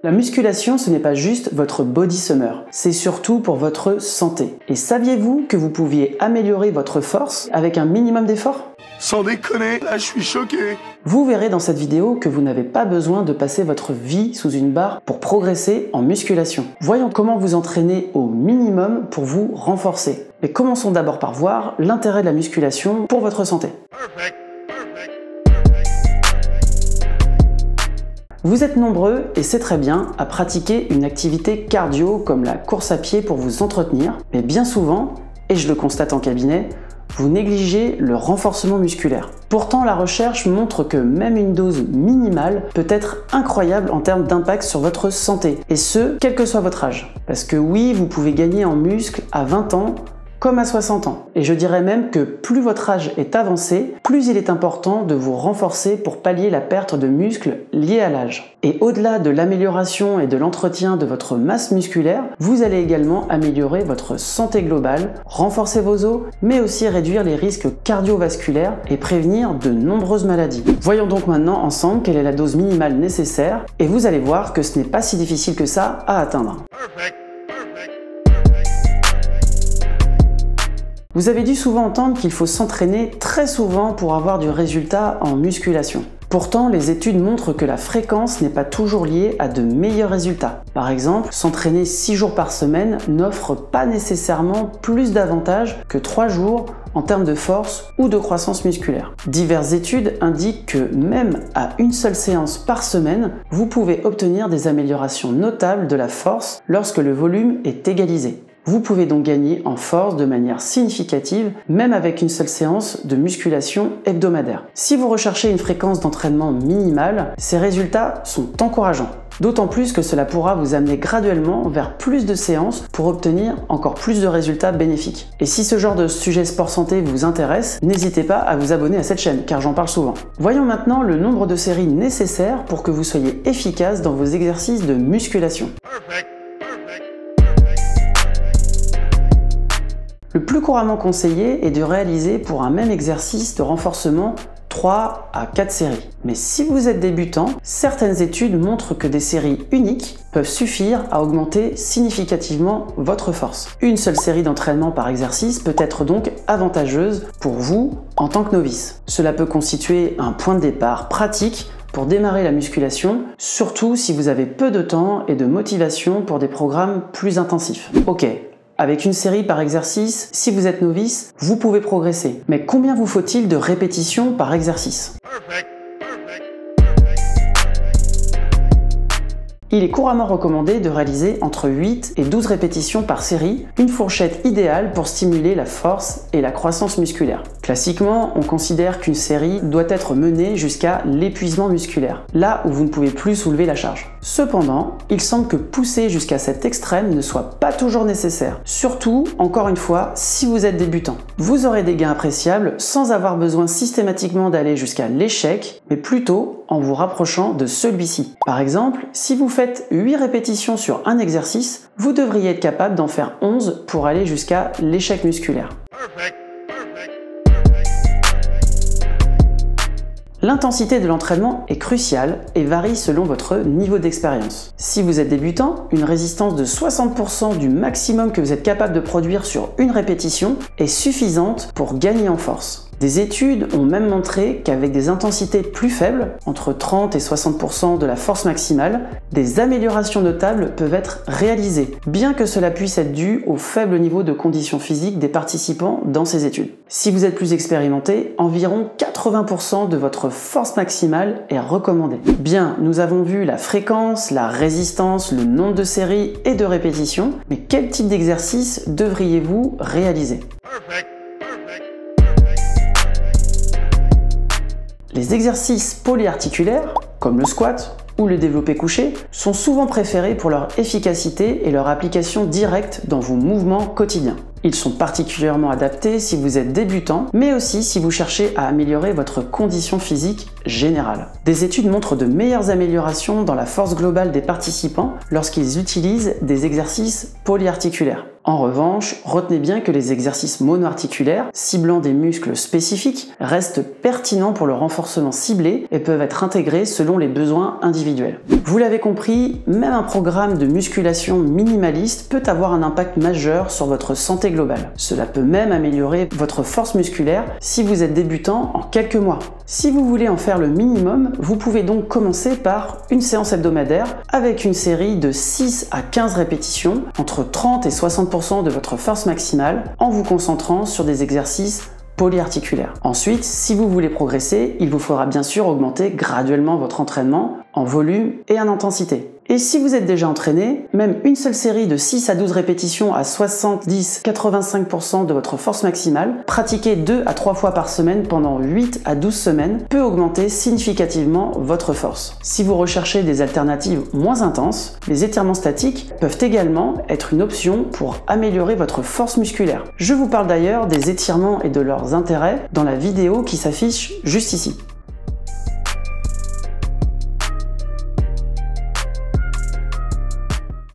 La musculation, ce n'est pas juste votre body summer, c'est surtout pour votre santé. Et saviez-vous que vous pouviez améliorer votre force avec un minimum d'effort ? Sans déconner, là je suis choqué. Vous verrez dans cette vidéo que vous n'avez pas besoin de passer votre vie sous une barre pour progresser en musculation. Voyons comment vous entraîner au minimum pour vous renforcer. Mais commençons d'abord par voir l'intérêt de la musculation pour votre santé. Vous êtes nombreux, et c'est très bien, à pratiquer une activité cardio comme la course à pied pour vous entretenir, mais bien souvent, et je le constate en cabinet, vous négligez le renforcement musculaire. Pourtant, la recherche montre que même une dose minimale peut être incroyable en termes d'impact sur votre santé, et ce, quel que soit votre âge. Parce que oui, vous pouvez gagner en muscle à 20 ans, comme à 60 ans. Et je dirais même que plus votre âge est avancé, plus il est important de vous renforcer pour pallier la perte de muscles liée à l'âge. Et au-delà de l'amélioration et de l'entretien de votre masse musculaire, vous allez également améliorer votre santé globale, renforcer vos os, mais aussi réduire les risques cardiovasculaires et prévenir de nombreuses maladies. Voyons donc maintenant ensemble quelle est la dose minimale nécessaire, et vous allez voir que ce n'est pas si difficile que ça à atteindre. Vous avez dû souvent entendre qu'il faut s'entraîner très souvent pour avoir du résultat en musculation. Pourtant, les études montrent que la fréquence n'est pas toujours liée à de meilleurs résultats. Par exemple, s'entraîner 6 jours par semaine n'offre pas nécessairement plus d'avantages que 3 jours en termes de force ou de croissance musculaire. Diverses études indiquent que même à une seule séance par semaine, vous pouvez obtenir des améliorations notables de la force lorsque le volume est égalisé. Vous pouvez donc gagner en force de manière significative, même avec une seule séance de musculation hebdomadaire. Si vous recherchez une fréquence d'entraînement minimale, ces résultats sont encourageants. D'autant plus que cela pourra vous amener graduellement vers plus de séances pour obtenir encore plus de résultats bénéfiques. Et si ce genre de sujet sport-santé vous intéresse, n'hésitez pas à vous abonner à cette chaîne, car j'en parle souvent. Voyons maintenant le nombre de séries nécessaires pour que vous soyez efficace dans vos exercices de musculation. Le plus couramment conseillé est de réaliser pour un même exercice de renforcement 3 à 4 séries. Mais si vous êtes débutant, certaines études montrent que des séries uniques peuvent suffire à augmenter significativement votre force. Une seule série d'entraînement par exercice peut être donc avantageuse pour vous en tant que novice. Cela peut constituer un point de départ pratique pour démarrer la musculation, surtout si vous avez peu de temps et de motivation pour des programmes plus intensifs. Ok. Avec une série par exercice, si vous êtes novice, vous pouvez progresser. Mais combien vous faut-il de répétitions par exercice ? Il est couramment recommandé de réaliser entre 8 et 12 répétitions par série, une fourchette idéale pour stimuler la force et la croissance musculaire. Classiquement, on considère qu'une série doit être menée jusqu'à l'épuisement musculaire, là où vous ne pouvez plus soulever la charge. Cependant, il semble que pousser jusqu'à cet extrême ne soit pas toujours nécessaire, surtout, encore une fois, si vous êtes débutant. Vous aurez des gains appréciables sans avoir besoin systématiquement d'aller jusqu'à l'échec, mais plutôt en vous rapprochant de celui-ci. Par exemple, si vous faites 8 répétitions sur un exercice, vous devriez être capable d'en faire 11 pour aller jusqu'à l'échec musculaire. L'intensité de l'entraînement est cruciale et varie selon votre niveau d'expérience. Si vous êtes débutant, une résistance de 60% du maximum que vous êtes capable de produire sur une répétition est suffisante pour gagner en force. Des études ont même montré qu'avec des intensités plus faibles, entre 30 et 60% de la force maximale, des améliorations notables peuvent être réalisées, bien que cela puisse être dû au faible niveau de condition physique des participants dans ces études. Si vous êtes plus expérimenté, environ 80% de votre force maximale est recommandée. Bien, nous avons vu la fréquence, la résistance, le nombre de séries et de répétitions, mais quel type d'exercice devriez-vous réaliser ? Les exercices polyarticulaires, comme le squat ou le développé couché, sont souvent préférés pour leur efficacité et leur application directe dans vos mouvements quotidiens. Ils sont particulièrement adaptés si vous êtes débutant, mais aussi si vous cherchez à améliorer votre condition physique générale. Des études montrent de meilleures améliorations dans la force globale des participants lorsqu'ils utilisent des exercices polyarticulaires. En revanche, retenez bien que les exercices monoarticulaires, ciblant des muscles spécifiques, restent pertinents pour le renforcement ciblé et peuvent être intégrés selon les besoins individuels. Vous l'avez compris, même un programme de musculation minimaliste peut avoir un impact majeur sur votre santé globale. Cela peut même améliorer votre force musculaire si vous êtes débutant en quelques mois. Si vous voulez en faire le minimum, vous pouvez donc commencer par une séance hebdomadaire avec une série de 6 à 15 répétitions, entre 30 et 60% de votre force maximale, en vous concentrant sur des exercices polyarticulaires. Ensuite, si vous voulez progresser, il vous faudra bien sûr augmenter graduellement votre entraînement en volume et en intensité. Et si vous êtes déjà entraîné, même une seule série de 6 à 12 répétitions à 70-85% de votre force maximale, pratiquée 2 à 3 fois par semaine pendant 8 à 12 semaines, peut augmenter significativement votre force. Si vous recherchez des alternatives moins intenses, les étirements statiques peuvent également être une option pour améliorer votre force musculaire. Je vous parle d'ailleurs des étirements et de leurs intérêts dans la vidéo qui s'affiche juste ici.